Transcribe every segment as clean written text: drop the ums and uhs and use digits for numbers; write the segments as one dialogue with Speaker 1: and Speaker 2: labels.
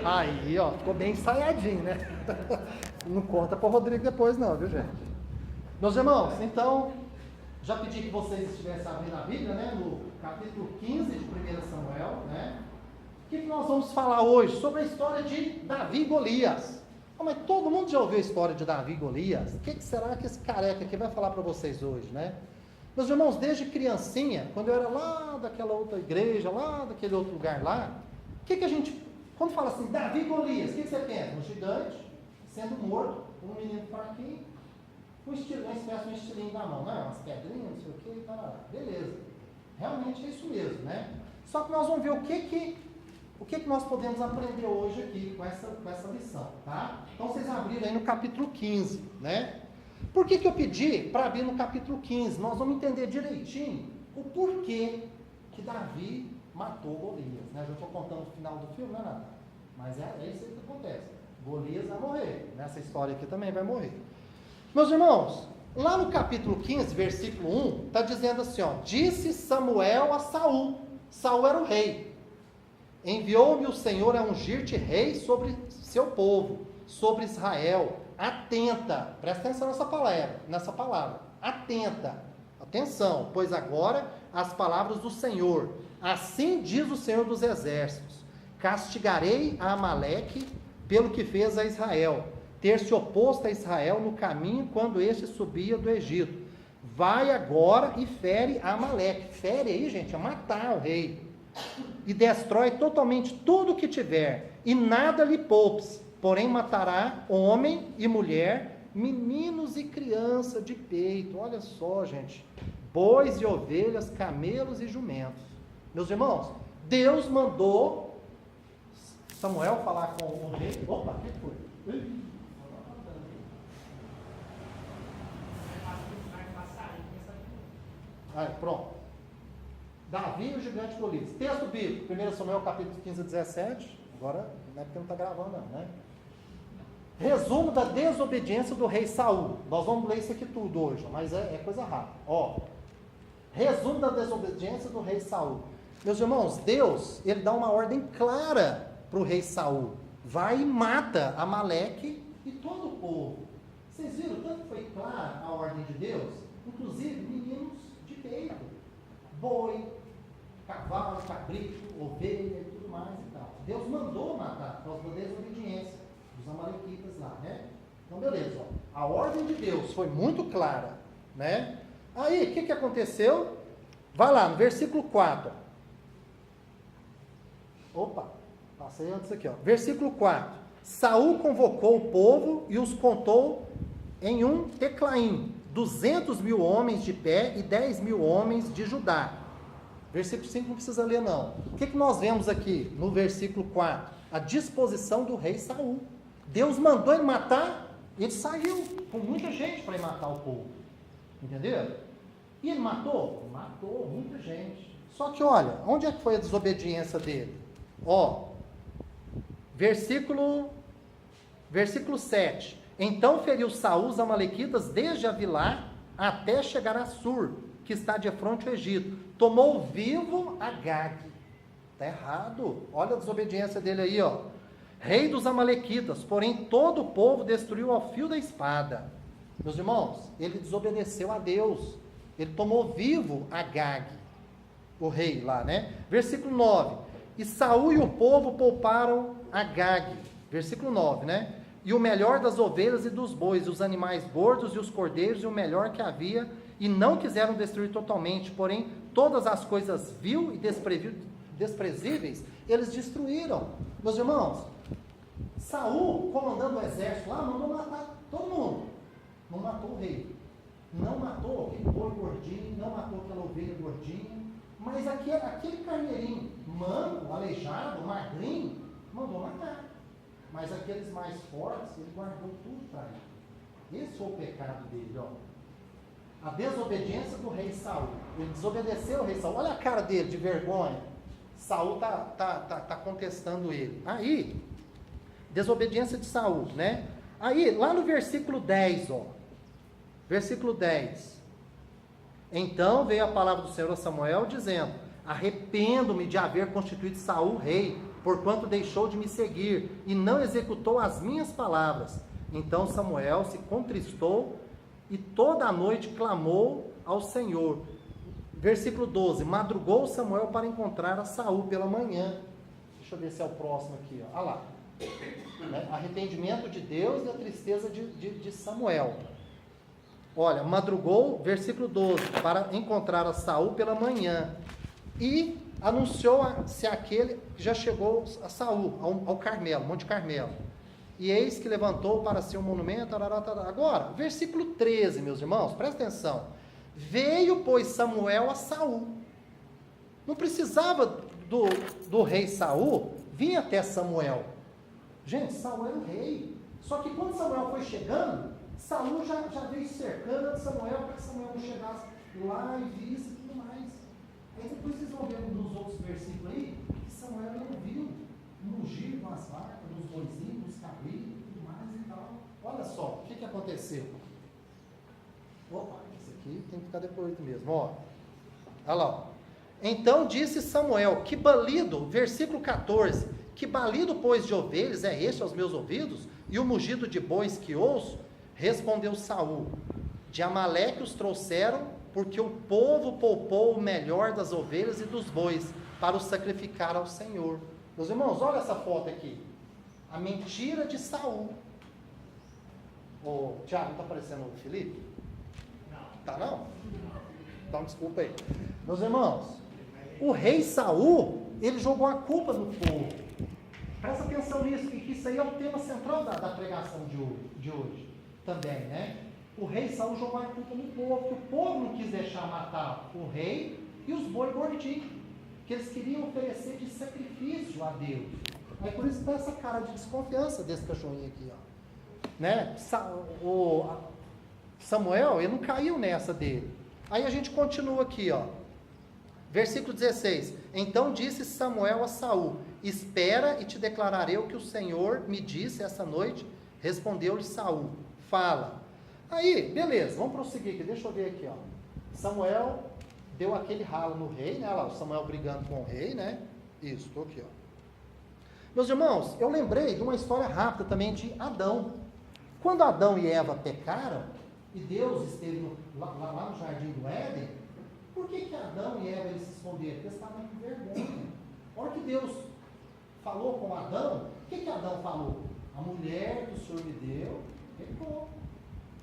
Speaker 1: Aí, ó, ficou bem ensaiadinho, né? Não conta para o Rodrigo depois não, viu, gente? Meus irmãos, então, já pedi que vocês estivessem abrindo a Bíblia, né? No capítulo 15 de 1 Samuel, né? O que nós vamos falar hoje? Sobre a história de Davi e Golias. Oh, mas todo mundo já ouviu a história de Davi e Golias? O que será que esse careca aqui vai falar para vocês hoje, né? Meus irmãos, desde criancinha, quando eu era lá daquela outra igreja, lá daquele outro lugar lá, o que a gente, quando fala assim, Davi e Golias, o que você pensa? Um gigante sendo morto, um menino fraquinho, uma espécie de um estilinho na mão, não, umas pedrinhas, não sei o que, e tal, beleza. Realmente é isso mesmo, né? Só que nós vamos ver o que nós podemos aprender hoje aqui com essa lição, tá? Então vocês abriram aí no capítulo 15, né? Por que eu pedi para abrir no capítulo 15? Nós vamos entender direitinho o porquê que Davi matou Golias, né? Já estou contando o final do filme, não é nada. Mas é isso aí que acontece. Golias vai morrer. Nessa história aqui também vai morrer. Meus irmãos, lá no capítulo 15, versículo 1, está dizendo assim, ó, disse Samuel a Saul, Saul era o rei, enviou-me o Senhor a ungir-te rei sobre seu povo, sobre Israel. Atenta, presta atenção nessa palavra, atenta, atenção, pois agora as palavras do Senhor, assim diz o Senhor dos exércitos, castigarei a Amaleque pelo que fez a Israel, ter se oposto a Israel no caminho quando este subia do Egito. Vai agora e fere a Amaleque. Fere aí, gente, é matar o rei. E destrói totalmente tudo o que tiver, e nada lhe poupes, porém matará homem e mulher, meninos e criança de peito. Olha só, gente, bois e ovelhas, camelos e jumentos. Meus irmãos, Deus mandou Samuel falar com o rei. Opa, o que foi? Aí, pronto. Davi e o gigante Golias. Texto bíblico, 1 Samuel capítulo 15 a 17. Agora, não é porque não está gravando não, né? Resumo da desobediência do rei Saul. Nós vamos ler isso aqui tudo hoje, mas é coisa rápida. Ó, resumo da desobediência do rei Saul. Meus irmãos, Deus, ele dá uma ordem clara para o rei Saul. Vai e mata Amaleque e todo o povo. Vocês viram, tanto foi clara a ordem de Deus, inclusive meninos de peito, boi, cavalo, cabrito, ovelha e tudo mais e tal. Deus mandou matar por causa da desobediência dos amalequitas lá, né? Então, beleza, ó. A ordem de Deus foi muito clara, né? Aí, o que aconteceu? Vai lá, no versículo 4. Opa, passei antes aqui, ó. Versículo 4. Saul convocou o povo e os contou em um Teclaim, 200.000 homens de pé e 10.000 homens de Judá. Versículo 5 não precisa ler não. O que nós vemos aqui no versículo 4? A disposição do rei Saul. Deus mandou ele matar, ele saiu com muita gente para ir matar o povo. Entendeu? E ele matou? Matou muita gente. Só que olha, onde é que foi a desobediência dele? Ó, versículo 7. Então feriu Saul os amalequitas desde Avilá até chegar a Sur, que está de frente ao Egito. Tomou vivo Agag. Está errado. Olha a desobediência dele aí, ó. Rei dos amalequitas, porém todo o povo destruiu ao fio da espada. Meus irmãos, ele desobedeceu a Deus. Ele tomou vivo Agag, o rei lá, né? Versículo 9. E Saul e o povo pouparam Agag. Versículo 9, né? E o melhor das ovelhas e dos bois, os animais gordos e os cordeiros, e o melhor que havia, e não quiseram destruir totalmente, porém, todas as coisas vil e desprezíveis, eles destruíram. Meus irmãos, Saul, comandando o exército lá, mandou matar todo mundo. Não matou o rei. Não matou aquele boi gordinho, não matou aquela ovelha gordinha, mas aquele carneirinho manco, aleijado, magrinho, mandou matar. Mas aqueles mais fortes, ele guardou tudo para ele. Esse foi o pecado dele, ó. A desobediência do rei Saul. Ele desobedeceu o rei Saul. Olha a cara dele de vergonha. Saul tá contestando ele. Aí, desobediência de Saul, né? Aí, lá no versículo 10, ó. Versículo 10. Então veio a palavra do Senhor a Samuel dizendo: arrependo-me de haver constituído Saul rei porquanto deixou de me seguir e não executou as minhas palavras. Então Samuel se contristou e toda a noite clamou ao Senhor. Versículo 12, madrugou Samuel para encontrar a Saul pela manhã. Deixa eu ver se é o próximo aqui, ó. Olha lá. Arrependimento de Deus e a tristeza de Samuel. Olha, madrugou, versículo 12, para encontrar a Saul pela manhã. E anunciou-se aquele que já chegou a Saul, ao Carmelo, Monte Carmelo. E eis que levantou para si um monumento. Agora, versículo 13, meus irmãos, presta atenção. Veio, pois, Samuel a Saul. Não precisava do rei Saul vir até Samuel. Gente, Saul era o rei. Só que quando Samuel foi chegando, Saul já veio cercando Samuel para que Samuel não chegasse lá e visse e tudo mais. Aí depois vocês vão ver nos outros versículos aí, que Samuel não viu o mugir das vacas, dos boizinhos, dos cabritos e tudo mais e tal. Olha só, o que aconteceu? Opa, esse aqui tem que ficar depois mesmo, ó. Olha lá, ó. Então disse Samuel, que balido, versículo 14, que balido, pois, de ovelhas é este aos meus ouvidos, e o mugido de bois que ouço? Respondeu Saul, de Amaleque os trouxeram, porque o povo poupou o melhor das ovelhas e dos bois, para o sacrificar ao Senhor. Meus irmãos, olha essa foto aqui, a mentira de Saul. Ô, Tiago, não está aparecendo o Felipe? Não. Tá não? Então desculpa aí. Meus irmãos, o rei Saul, ele jogou a culpa no povo. Presta atenção nisso, que isso aí é o tema central da pregação de hoje também, né? O rei Saul jogou a culpa no povo, porque o povo não quis deixar matar o rei e os boi gordinhos, que eles queriam oferecer de sacrifício a Deus. Aí por isso tem essa cara de desconfiança desse cachorrinho aqui, ó. Né? Samuel, ele não caiu nessa dele. Aí a gente continua aqui, ó. Versículo 16. Então disse Samuel a Saul, espera e te declararei o que o Senhor me disse essa noite. Respondeu-lhe Saul, fala. Aí, beleza, vamos prosseguir aqui, deixa eu ver aqui, ó. Samuel deu aquele ralo no rei, né, lá, o Samuel brigando com o rei, né, isso, estou aqui, ó. Meus irmãos, eu lembrei de uma história rápida também de Adão. Quando Adão e Eva pecaram, e Deus esteve lá no jardim do Éden, por que Adão e Eva eles se esconderam? Porque eles estavam com vergonha. A hora que Deus falou com Adão, o que Adão falou? A mulher que o Senhor me deu, pecou.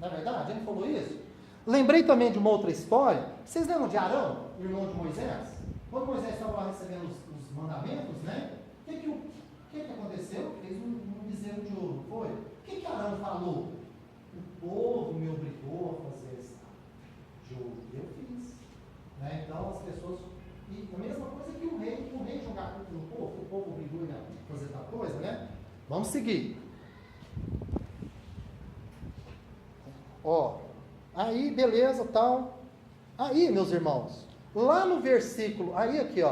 Speaker 1: Não é verdade? Ele falou isso? Lembrei também de uma outra história. Vocês lembram de Arão, irmão de Moisés? Quando Moisés estava lá recebendo os mandamentos, né? O que aconteceu? Fez um bezerro de ouro, foi? O que Arão falou? O povo me obrigou a fazer esse de ouro. Eu fiz. Né? Então as pessoas. E a mesma coisa que o rei jogar culpa no povo, o povo obrigou ele a fazer tal coisa, né? Vamos seguir. Ó, aí, beleza, tal. Aí, meus irmãos, lá no versículo, aí aqui,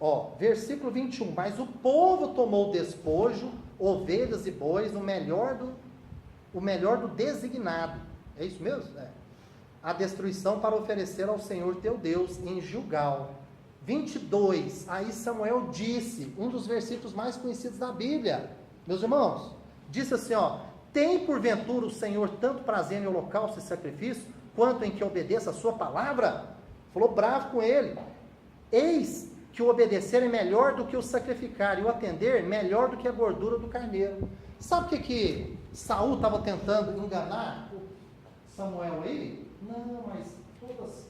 Speaker 1: ó, versículo 21, mas o povo tomou despojo, ovelhas e bois, o melhor do designado, é isso mesmo? A destruição para oferecer ao Senhor teu Deus em Gilgal. 22, aí Samuel disse, um dos versículos mais conhecidos da Bíblia, meus irmãos, disse assim, ó, tem porventura o Senhor tanto prazer em holocausto e sacrifício, quanto em que obedeça a sua palavra? Falou bravo com ele. Eis que o obedecer é melhor do que o sacrificar, e o atender melhor do que a gordura do carneiro. Sabe o que Saul estava tentando enganar Samuel aí? Não, mas todos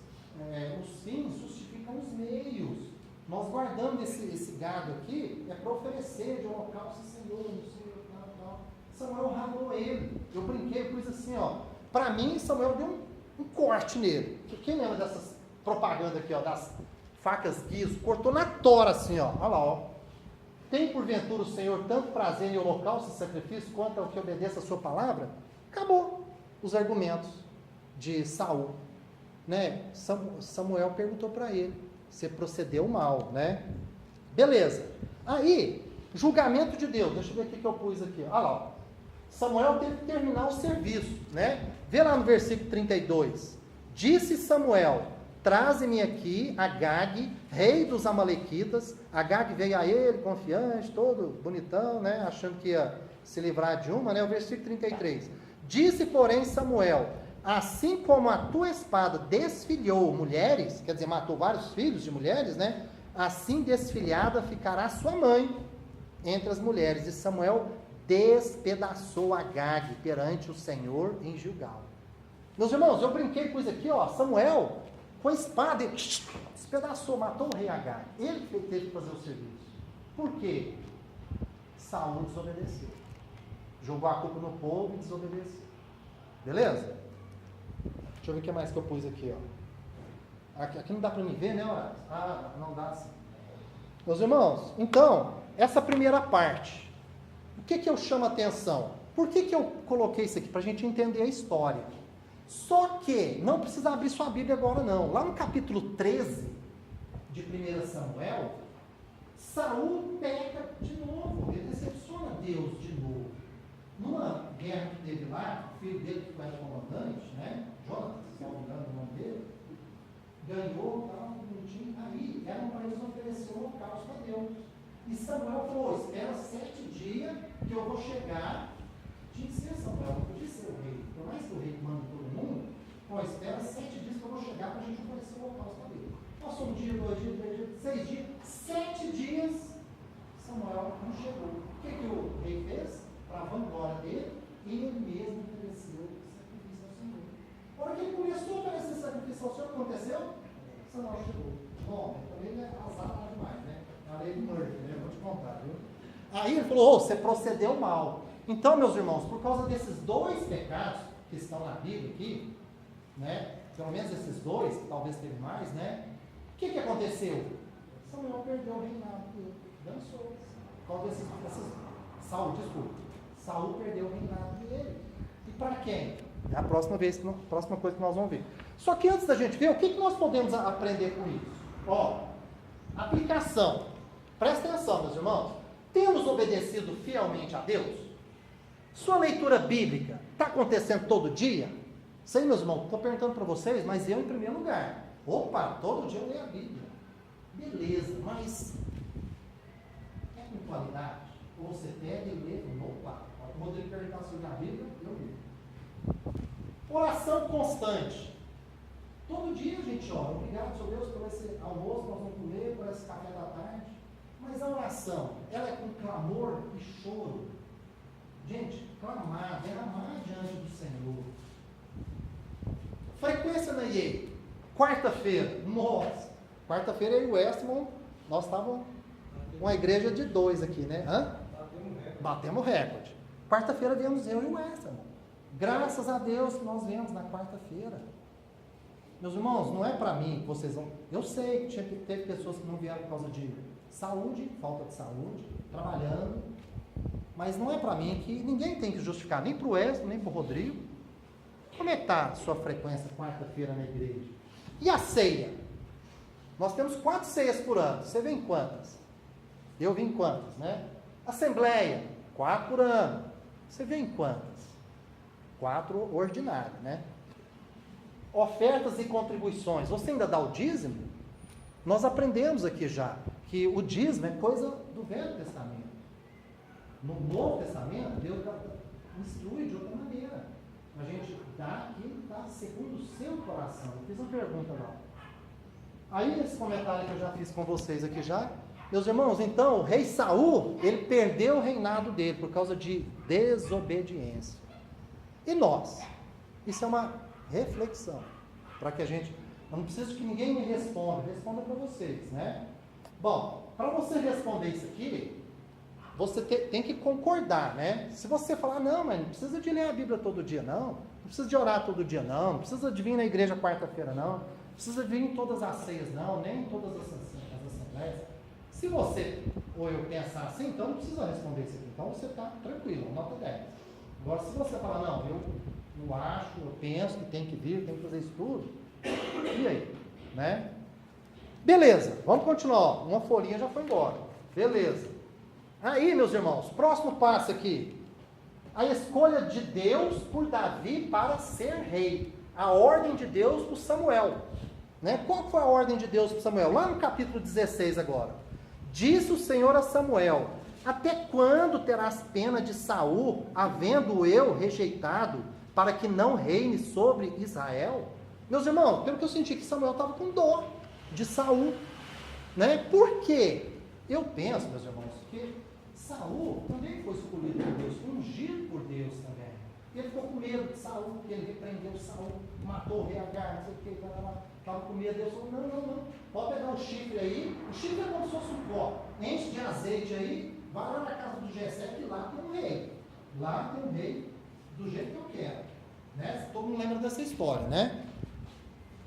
Speaker 1: os fins justificam os meios. Nós guardamos esse gado aqui, é para oferecer de holocausto ao Senhor, não sei. Samuel ralou ele. Eu brinquei, eu pus assim, ó. Para mim, Samuel deu um corte nele. Quem lembra dessas propagandas aqui, ó, das facas guias? Cortou na tora, assim, ó. Olha lá, ó. Tem porventura o Senhor tanto prazer em holocausto e sacrifício, quanto ao que obedeça a sua palavra? Acabou os argumentos de Saul, né? Samuel perguntou para ele, você procedeu mal, né? Beleza. Aí, julgamento de Deus. Deixa eu ver o que eu pus aqui. Olha lá, ó. Samuel teve que terminar o serviço, né? Vê lá no versículo 32. Disse Samuel, traze-me aqui Agag, rei dos amalequitas. Agag veio a ele, confiante, todo bonitão, né? Achando que ia se livrar de uma, né? O versículo 33. Disse, porém, Samuel, assim como a tua espada desfilhou mulheres, quer dizer, matou vários filhos de mulheres, né? Assim desfilhada ficará sua mãe entre as mulheres. E Samuel despedaçou Agag perante o Senhor em Gilgal. Meus irmãos, eu brinquei com isso aqui, ó. Samuel, com a espada, ele despedaçou, matou o rei Agag. Ele teve que fazer o serviço. Por quê? Saul desobedeceu. Jogou a culpa no povo e desobedeceu. Beleza? Deixa eu ver o que mais que eu pus aqui, ó. Aqui não dá para me ver, né, Horácio? Ah, não dá assim. Meus irmãos, então, essa primeira parte, o que eu chamo a atenção? Por que eu coloquei isso aqui? Para a gente entender a história. Só que, não precisa abrir sua Bíblia agora não. Lá no capítulo 13 de 1 Samuel, Saul peca de novo. Ele decepciona Deus de novo. Numa guerra que teve lá, o filho dele que foi comandante, né? Jonas, se não me engano o nome dele, ganhou, estava bonitinho. Aí, eram para eles oferecer um holocausto a Deus. E Samuel falou, espera 7 dias que eu vou chegar. Tinha que ser Samuel, não podia ser o rei. Por mais que o rei manda todo mundo, espera 7 dias que eu vou chegar para a gente oferecer o holocausto a Deus. Passou 1 dia, 2 dias, 3 dias, 6 dias, 7 dias, Samuel não chegou. O que o rei fez? Para a vanglória dele, ele mesmo ofereceu sacrifício ao Senhor. A hora que ele começou a oferecer sacrifício ao Senhor, o que aconteceu? Samuel chegou. Bom, também ele é azar demais, né? A lei do Murphy, né? Vou te contar, viu? Aí ele falou, você procedeu mal. Então, meus irmãos, por causa desses 2 pecados que estão na Bíblia aqui, né? Pelo menos esses 2, talvez teve mais, né? O que aconteceu? Samuel perdeu o reinado dele. Dançou. Por causa desses Saul, desculpa. Saul perdeu o reinado dele. E para quem? É a próxima coisa que nós vamos ver. Só que antes da gente ver, o que nós podemos aprender com isso? Ó, aplicação. Presta atenção, meus irmãos. Temos obedecido fielmente a Deus? Sua leitura bíblica está acontecendo todo dia? Isso aí, meus irmãos, estou perguntando para vocês, mas eu em primeiro lugar. Opa, todo dia eu leio a Bíblia. Beleza, mas é com qualidade? Ou você pega e lê, opa, o Rodrigo perguntar sobre a Bíblia, eu li. Oração constante. Todo dia a gente ora. Obrigado, Senhor Deus, por esse almoço que nós vamos comer, por esse café da tarde. Mas a oração, ela é com clamor e choro. Gente, clamar, derramar diante do Senhor. Frequência na IE. Quarta-feira. Nossa. Quarta-feira eu e o Westman, nós estávamos uma igreja de 2 aqui, né? Hã? Batemos recorde. Quarta-feira viemos eu e o Westman. Graças a Deus que nós viemos na quarta-feira. Meus irmãos, não é para mim que vocês vão... Eu sei que teve pessoas que não vieram por causa de saúde, falta de saúde, trabalhando. Mas não é para mim que ninguém tem que justificar, nem para o Wesley, nem para o Rodrigo. Como é que está a sua frequência quarta-feira na igreja? E a ceia? Nós temos 4 ceias por ano. Você vem quantas? Eu vim quantas, né? Assembleia, 4 por ano. Você vem quantas? 4 ordinárias, né? Ofertas e contribuições. Você ainda dá o dízimo? Nós aprendemos aqui já que o dízimo é coisa do Velho Testamento. No Novo Testamento, Deus instrui de outra maneira. A gente dá aquilo que está segundo o seu coração. Eu fiz uma pergunta lá. Aí, esse comentário que eu já fiz com vocês aqui já. Meus irmãos, então, o rei Saul, ele perdeu o reinado dele por causa de desobediência. E nós? Isso é uma reflexão. Para que a gente... Eu não preciso que ninguém me responda para vocês, né? Bom, para você responder isso aqui, você tem que concordar, né? Se você falar, não, mas não precisa de ler a Bíblia todo dia, não precisa de orar todo dia, não precisa de vir na igreja quarta-feira, não precisa de vir em todas as ceias, não, nem em todas as assembleias. Se você ou eu pensar assim, então não precisa responder isso aqui, então você está tranquilo, nota 10. Agora, se você falar, não, eu acho, eu penso que tem que vir, tem que fazer isso tudo, e aí, né? Beleza, vamos continuar, uma folhinha já foi embora, beleza. Aí, meus irmãos, próximo passo aqui. A escolha de Deus por Davi para ser rei. A ordem de Deus por Samuel. Né? Qual foi a ordem de Deus para Samuel? Lá no capítulo 16 agora. Disse o Senhor a Samuel: até quando terás pena de Saul, havendo eu rejeitado, para que não reine sobre Israel? Meus irmãos, pelo que eu senti que Samuel estava com dó de Saul. Né? Por quê? Eu penso, meus irmãos, que Saul também foi escolhido por Deus, ungido por Deus também. Ele ficou com medo de Saul, porque ele repreendeu Saul, matou o rei Agar, não sei o que, estava com medo. Deus falou: não, pode pegar o chifre aí, o chifre é como se fosse um pó, enche de azeite aí, vai lá na casa do Jessé, que lá tem um rei. Lá tem um rei do jeito que eu quero. Né? Todo mundo lembra dessa história, né?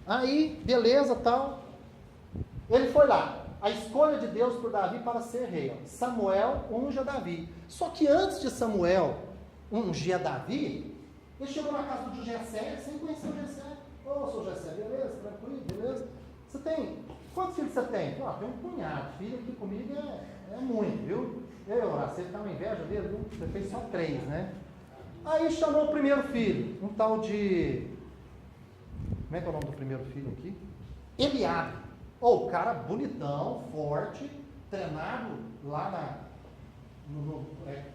Speaker 1: Aí, beleza, tal. Ele foi lá. A escolha de Deus por Davi para ser rei. Ó. Samuel unge a Davi. Só que antes de Samuel ungir a Davi, ele chegou na casa do Jessé, sem conhecer o Jessé. Ô, sou Jessé, beleza? Tranquilo, beleza? Você tem... Quantos filhos você tem? Tem um punhado. Filho aqui comigo é muito, viu? Você fica uma inveja dele, viu? Você fez só 3, né? Aí chamou o primeiro filho, um tal de... Como é que é o nome do primeiro filho aqui? Eliabe. O cara bonitão, forte, treinado lá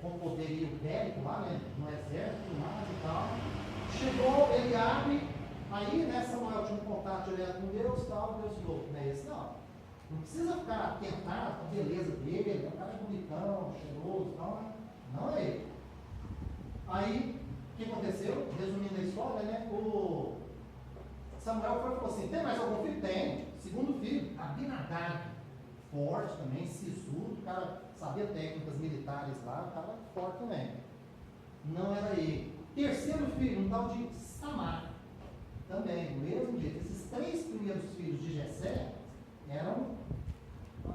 Speaker 1: com poderio bélico lá, né? No exército, mais e tal. Chegou Eliabe, aí, né, Samuel tinha um contato direto com Deus, tal, Deus falou: não é esse não. Não precisa ficar tentado com a beleza dele, o cara é bonitão, cheiroso e tal, não é ele. Aí, o que aconteceu? Resumindo a história, né? O Samuel foi e falou assim: tem mais algum filho? Tem. Segundo filho, Abinadab. Forte também, sisudo, o cara sabia técnicas militares lá, o cara forte também. Não era ele. Terceiro filho, um tal de Samar. Também, do mesmo jeito. Esses 3 primeiros filhos de Jessé eram,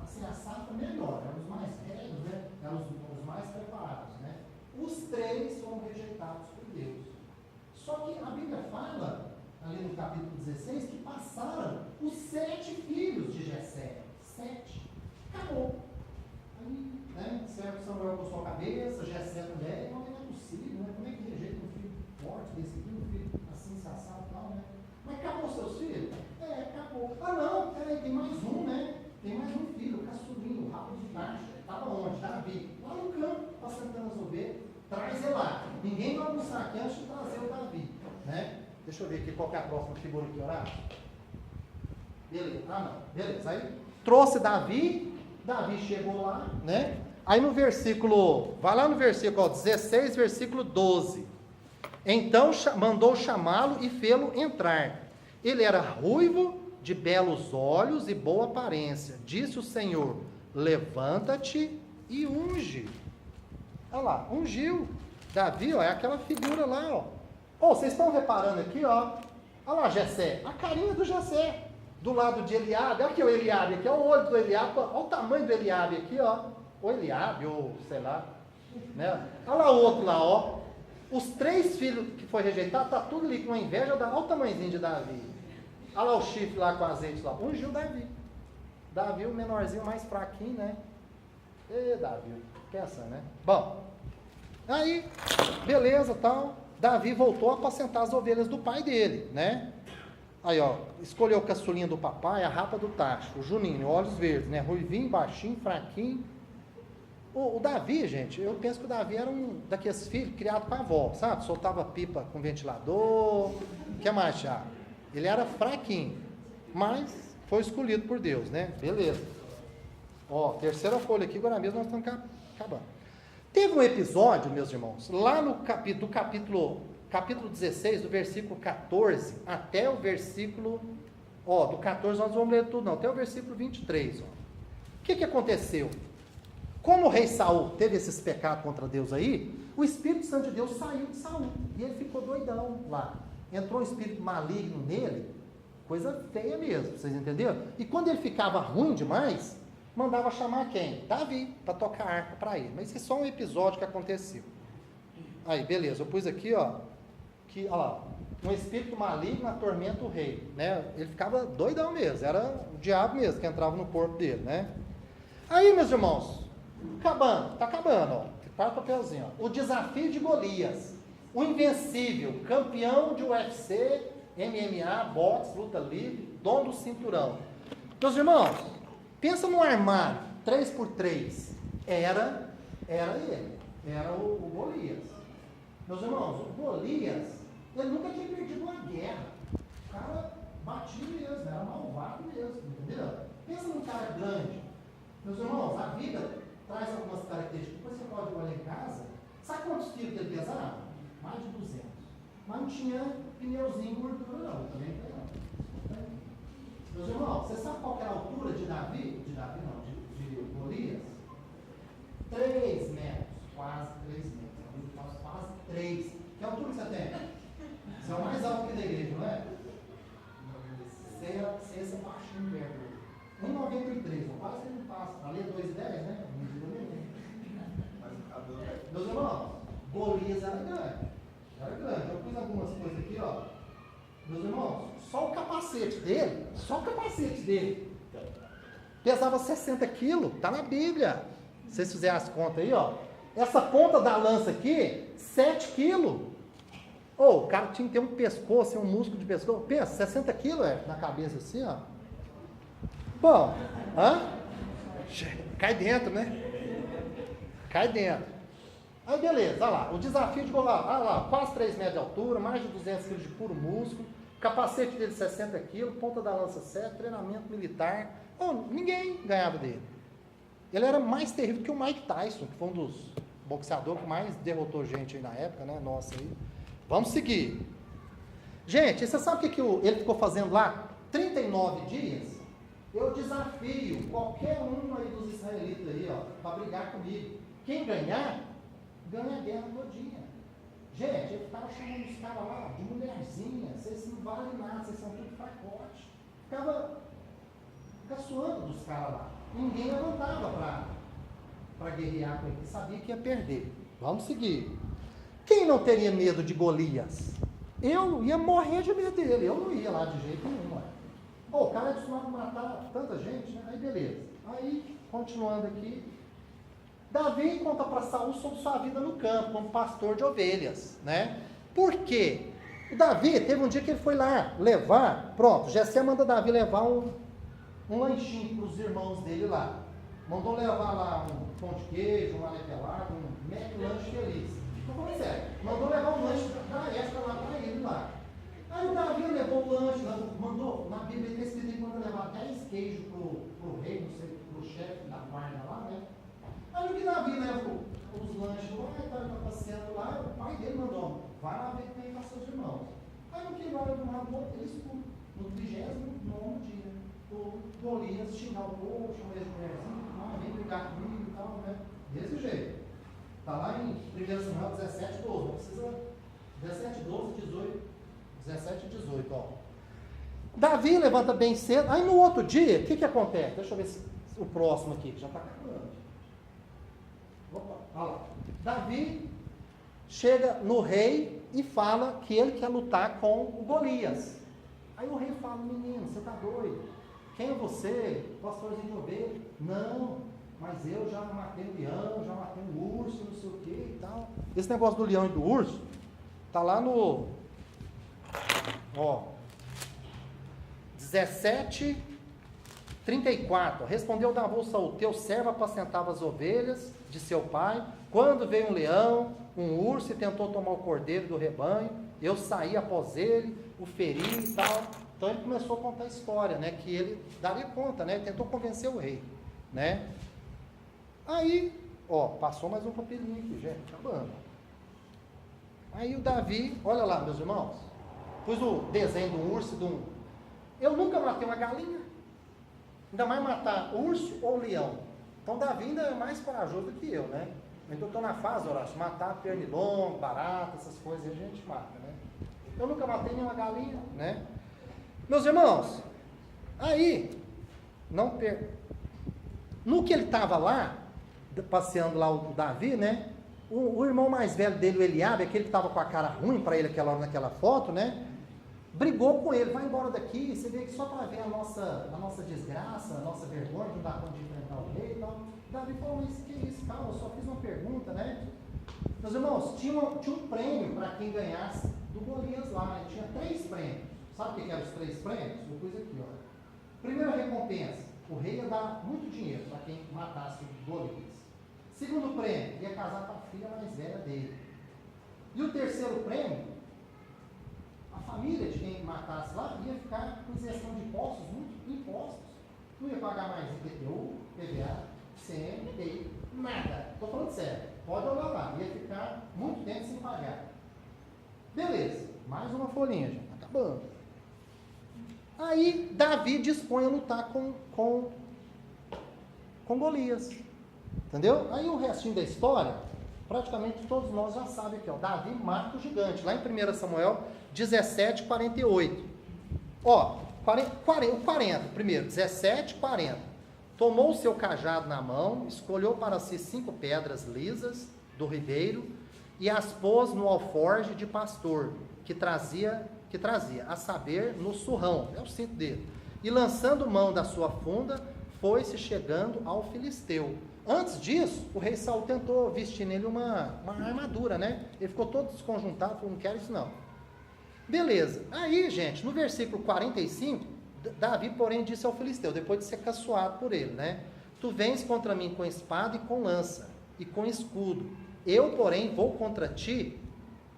Speaker 1: assim, a safra melhor, eram os mais velhos, né? Eram os mais preparados, né? Os 3 foram rejeitados por Deus. Só que a Bíblia fala, ali no capítulo 16, que passaram os 7 filhos de Jessé. 7. Acabou. Aí, né, certo, Samuel com sua cabeça, Jessé também, não é possível, né? Como é que rejeita um filho forte desse aqui, um filho assim, assado e tal, né? Mas acabou seus filhos? Acabou. Ah não, peraí, tem mais um, né? Tem mais um filho, o caçulinho, o rabo de taxa. Estava onde? Davi. Lá no campo, apacentando as ovelhas. Traz ele lá. Ninguém vai almoçar aqui antes de trazer o Davi, né? Deixa eu ver aqui qual que é a próxima figura aqui, orar. Beleza. Não. Beleza. Aí trouxe Davi chegou lá, né? Aí no versículo, vai lá no versículo 16, versículo 12. Então mandou chamá-lo e fê-lo entrar. Ele era ruivo, de belos olhos e boa aparência. Disse o Senhor: levanta-te e unge. Olha lá, ungiu. Davi, ó, é aquela figura lá, ó. Vocês estão reparando aqui, ó. Olha lá, Jessé, a carinha do Jessé. Do lado de Eliabe, olha aqui o Eliabe, aqui é o olho do Eliabe, olha o tamanho do Eliabe aqui, ó. O Eliabe, ou sei lá. Né? Olha lá o outro lá, ó. Os 3 filhos que foi rejeitado, tá tudo ali com uma inveja, olha o tamanhozinho de Davi. Olha lá o chifre lá com azeite lá. Ungiu Davi. Davi, o menorzinho mais fraquinho, né? Davi, pensa, né? Bom, aí, beleza, tal. Davi voltou a apacentar as ovelhas do pai dele, né? Aí, ó, escolheu o caçulinha do papai, a rapa do tacho, o Juninho, olhos verdes, né? Ruivinho, baixinho, fraquinho. O Davi, gente, eu penso que o Davi era um daqueles filhos criados com a avó, sabe? Soltava pipa com ventilador, o que mais, Thiago? Ele era fraquinho, mas foi escolhido por Deus, né? Beleza. Ó, terceira folha aqui, agora mesmo nós estamos acabando. Teve um episódio, meus irmãos, lá no capítulo 16, do versículo 14 até o versículo, do 14 nós não vamos ler tudo não, até o versículo 23, ó. O que aconteceu? Como o rei Saul teve esses pecados contra Deus aí, o Espírito Santo de Deus saiu de Saul, e ele ficou doidão lá. Entrou um espírito maligno nele, coisa feia mesmo, vocês entenderam? E quando ele ficava ruim demais, mandava chamar quem? Davi, para tocar harpa para ele. Mas isso é só um episódio que aconteceu. Aí, beleza, eu pus aqui, ó, olha lá, um espírito maligno atormenta o rei, né? Ele ficava doidão mesmo, era o diabo mesmo que entrava no corpo dele, né? Aí, meus irmãos, tá acabando, ó, quarto papelzinho, ó, o desafio de Golias, o invencível, campeão de UFC, MMA, boxe, luta livre, dom do cinturão. Meus irmãos, pensa num armário 3x3. Era ele. Era o Golias. Meus irmãos, o Golias, ele nunca tinha perdido uma guerra. O cara batia mesmo, era malvado mesmo, entendeu? Pensa num cara grande. Meus irmãos, a vida traz algumas características. Depois você pode olhar em casa. Sabe quantos quilos ele pesava? Mais de 200. Mas não tinha pneuzinho gordura não, também não. Meus irmãos, você sabe qual era a altura de Davi? De Golias? 3 metros, quase 3 metros. Quase 3. Que altura que você tem? Você é o mais alto que da igreja, não é? Você é baixinho perto. 1,93, quase que não passa. Ali é 2,10, né? Meus irmãos, Golias era grande. Era grande. Eu pus algumas coisas aqui, ó. Meus irmãos, só o capacete dele pesava 60 quilos. Está na Bíblia. Se vocês fizerem as contas aí, ó. Essa ponta da lança aqui, 7 quilos. O cara tinha que ter um pescoço, um músculo de pescoço. Pensa, 60 quilos na cabeça assim, ó. Bom, cai dentro, né? Cai dentro. Aí beleza, olha lá, o desafio de Golias, olha lá, quase 3 metros de altura, mais de 200 quilos de puro músculo, capacete dele 60 quilos, ponta da lança 7, treinamento militar. Ninguém ganhava dele. Ele era mais terrível que o Mike Tyson, que foi um dos boxeadores que mais derrotou gente aí na época, né? Nossa aí. Vamos seguir. Gente, você sabe o que ele ficou fazendo lá? 39 dias? Eu desafio qualquer um aí dos israelitas aí, ó, para brigar comigo. Quem ganhar, ganha a guerra todinha. Gente, ele ficava chamando os caras lá de mulherzinha, vocês não valem nada, vocês são tudo fracote. Ficava caçoando dos caras lá. Ninguém levantava para guerrear com ele, porque sabia que ia perder. Vamos seguir. Quem não teria medo de Golias? Eu ia morrer de medo dele, eu não ia lá de jeito nenhum. O cara é acostumado a matar tanta gente, né? Aí beleza. Aí, continuando aqui, Davi conta para Saul sobre sua vida no campo, como pastor de ovelhas, né? Por quê? O Davi, teve um dia que ele foi lá levar, pronto, Jessé manda Davi levar um lanchinho para os irmãos dele lá. Mandou levar lá um pão de queijo, um alepelado, um lanche feliz. Então, como é sério? Mandou levar um lanche da extra lá para ele lá. Aí o Davi levou o lanche, mandou, na Bíblia está escrito que manda levar 10 queijos para o rei, não sei, para o chefe da guarda lá, né? Aí o que Davi leva os lanches lá, ele está passeando lá, o pai dele mandou, vai lá ver que tem com seus irmãos. Aí no que ele vai do lado, ele escuta, no 39º dia, o Golias xingar o povo, chamar ele de mulherzinho, vem brigar comigo e tal, né? Desse jeito. Está lá em 1 Samuel 17, 12, não precisa, 17, 12, 18, 17 e 18, ó. Davi levanta bem cedo, aí no outro dia, o que acontece? Deixa eu ver se o próximo aqui, que já está acabando. Opa, olha lá. Davi chega no rei e fala que ele quer lutar com o Golias. Aí o rei fala, menino, você está doido? Quem é você? Pastorzinho de ovelha? Não, mas eu já matei um leão, já matei um urso, não sei o que e tal. Esse negócio do leão e do urso, está lá no... Ó, 17:34. Respondeu Davi a Saul: teu servo apacentava as ovelhas de seu pai, quando veio um leão, um urso e tentou tomar o cordeiro do rebanho, eu saí após ele, o feri e tal. Então ele começou a contar a história, né, que ele daria conta, né, tentou convencer o rei, né. Aí, ó, passou mais um papelinho aqui, gente, acabando. Aí o Davi, olha lá, meus irmãos, pus o desenho do urso e do... Eu nunca matei uma galinha, ainda mais matar urso ou leão. Então Davi ainda é mais corajoso do que eu, né? Então eu estou na fase, Horácio, matar pernilongo, barata, essas coisas a gente mata, né? Eu nunca matei nenhuma galinha, né? Meus irmãos, aí, no que ele estava lá, passeando lá o Davi, né? O irmão mais velho dele, o Eliabe, aquele que estava com a cara ruim para ele naquela foto, né? Brigou com ele, vai embora daqui, você vê que só para ver a nossa desgraça, a nossa vergonha, não dá conta de enfrentar o rei e tal. Davi falou, mas que isso, calma, eu só fiz uma pergunta, né? Meus irmãos, tinha um prêmio para quem ganhasse do Golias lá, né? Tinha 3 prêmios. Sabe o que eram os 3 prêmios? Eu pus aqui, ó. Primeira recompensa, o rei ia dar muito dinheiro para quem matasse o Golias. Segundo prêmio, ia casar com a filha mais velha dele. E o terceiro prêmio, a família de quem matasse lá ia ficar com isenção de impostos, muitos impostos. Não ia pagar mais IPTU, PVA, CM, EI, nada. Estou falando sério. Pode olhar lá, ia ficar muito tempo sem pagar. Beleza, mais uma folhinha, gente. Acabando. Aí Davi dispõe a lutar com Golias. Entendeu? Aí o restinho da história, praticamente todos nós já sabem aqui, ó. Davi mata o gigante, lá em 1 Samuel 17, 48. Ó, o 40, primeiro, 17, 40. Tomou o seu cajado na mão, escolheu para si 5 pedras lisas do ribeiro e as pôs no alforje de pastor, que trazia, a saber, no surrão, é o cinto dele. E lançando mão da sua funda, foi-se chegando ao filisteu. Antes disso, o rei Saul tentou vestir nele uma armadura, né? Ele ficou todo desconjuntado, falou, não quero isso não. Beleza. Aí, gente, no versículo 45, Davi, porém, disse ao filisteu, depois de ser caçoado por ele, né? Tu vens contra mim com espada e com lança, e com escudo. Eu, porém, vou contra ti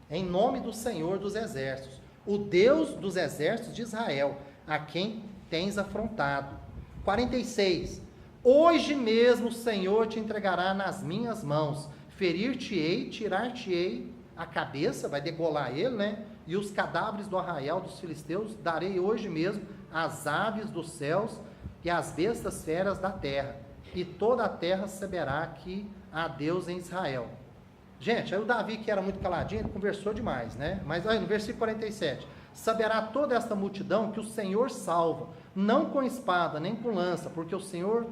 Speaker 1: em nome do Senhor dos exércitos, o Deus dos exércitos de Israel, a quem tens afrontado. 46. Hoje mesmo o Senhor te entregará nas minhas mãos, ferir-te-ei, tirar-te-ei a cabeça, vai degolar ele, né? E os cadáveres do arraial dos filisteus darei hoje mesmo às aves dos céus e às bestas feras da terra, e toda a terra saberá que há Deus em Israel. Gente, aí o Davi, que era muito caladinho, ele conversou demais, né? Mas aí no versículo 47, saberá toda esta multidão que o Senhor salva, não com espada, nem com lança, porque o Senhor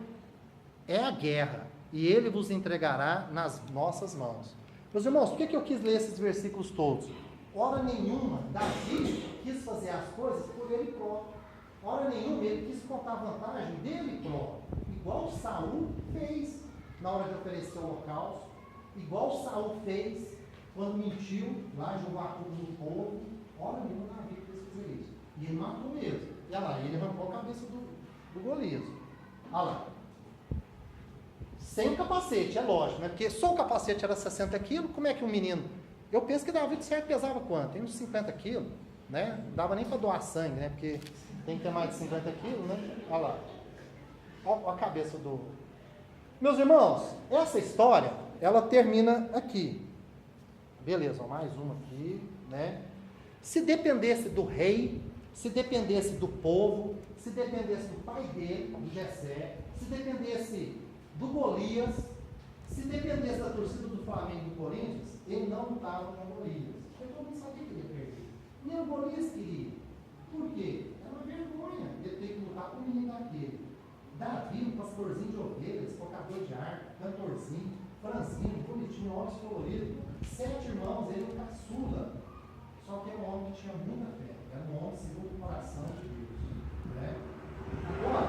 Speaker 1: é a guerra, e ele vos entregará nas nossas mãos. Meus irmãos, por que eu quis ler esses versículos todos? Hora nenhuma, Davi quis fazer as coisas por ele próprio. Hora nenhuma, ele quis contar a vantagem dele próprio. Igual Saul fez na hora de oferecer o holocausto. Igual Saul fez quando mentiu, lá jogou a culpa no povo. Hora nenhuma, Davi quis fazer isso. E ele matou mesmo. E olha lá, ele arrancou a cabeça do Golias. Olha lá. Sem o capacete, é lógico, né? Porque só o capacete era 60 quilos, como é que um menino... Eu penso que Davi de certo pesava quanto? Tem uns 50 quilos, né? Não dava nem para doar sangue, né? Porque tem que ter mais de 50 quilos, né? Olha lá. Olha a cabeça do... Meus irmãos, essa história, ela termina aqui. Beleza, ó, mais uma aqui, né? Se dependesse do rei, se dependesse do povo, se dependesse do pai dele, do Jessé, se dependesse do Golias, se dependesse da torcida do Flamengo e do Corinthians, ele não lutava com o Golias. Porque todo mundo sabia que ele ia perder. Nem o Golias queria. Por quê? Era uma vergonha ele ter que lutar com o menino daquele. Davi, um pastorzinho de ovelhas, tocador de arco, cantorzinho, franzinho, bonitinho, olhos coloridos, 7 irmãos, ele um caçula. Só que era um homem que tinha muita fé. Era um homem segundo o coração de Deus. Né? Agora,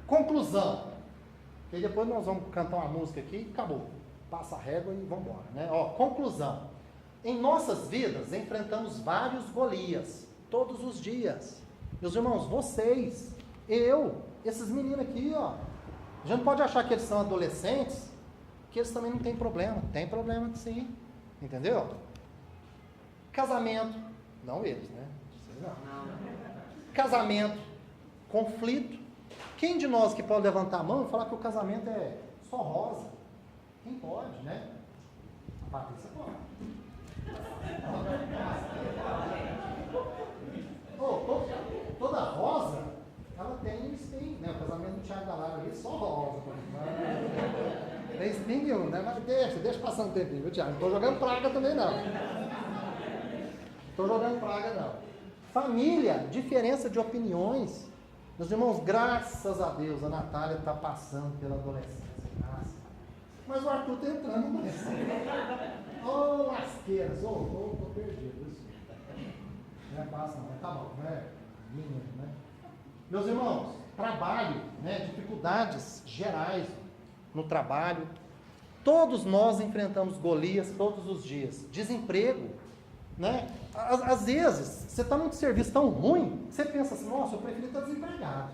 Speaker 1: conclusão. E depois nós vamos cantar uma música aqui e acabou. Passa a régua e vamos embora. Né? Ó, conclusão. Em nossas vidas enfrentamos vários Golias, todos os dias. Meus irmãos, vocês, eu, esses meninos aqui, ó. A gente pode achar que eles são adolescentes, que eles também não têm problema. Tem problema sim. Entendeu? Casamento. Não eles, né? Vocês não. Casamento. Conflito. Quem de nós que pode levantar a mão e falar que o casamento é só rosa? Quem pode, né? A Patrícia pode. Toda rosa, ela tem espinho, né? O casamento do Thiago da Lara ali, só rosa. Tem espinho nenhum, né? Mas deixa passar um tempinho, viu, Thiago? Não estou jogando praga também, não. Estou jogando praga, não. Família, diferença de opiniões. Meus irmãos, graças a Deus, a Natália está passando pela adolescência. Graças. Mas o Arthur está entrando na adolescência. Ô, lasqueiras, estou perdido. Isso. Não é fácil, não. Tá bom, não é? Né? Meus irmãos, trabalho, né? Dificuldades gerais no trabalho. Todos nós enfrentamos Golias todos os dias. Desemprego. Né? Às vezes, você está num serviço tão ruim, que você pensa assim, nossa, eu prefiro estar desempregado.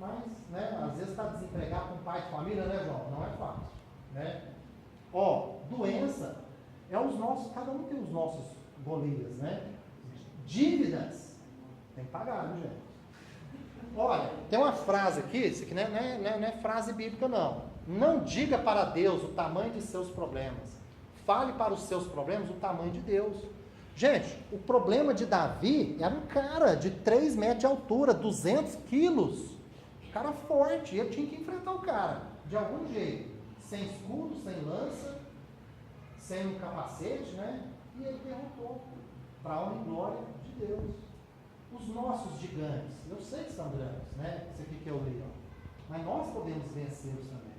Speaker 1: Mas, né, às vezes está desempregado com pai de família, né, João? Não é fácil. Né? Ó, doença é os nossos, cada um tem os nossos Golias, né? Dívidas, tem que pagar, viu, gente? Olha, tem uma frase aqui, isso aqui não é frase bíblica, não. Não diga para Deus o tamanho de seus problemas. Fale para os seus problemas o tamanho de Deus. Gente, o problema de Davi era um cara de 3 metros de altura, 200 quilos. Cara forte, ele tinha que enfrentar o cara, de algum jeito. Sem escudo, sem lança, sem um capacete, né? E ele derrotou, para a honra e glória de Deus. Os nossos gigantes, eu sei que são grandes, né? Isso aqui que eu li, ó. Mas nós podemos vencê-los também.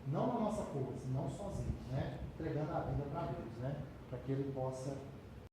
Speaker 1: Não na nossa força, não sozinhos, né? Entregando a vida para Deus, né? Para que Ele possa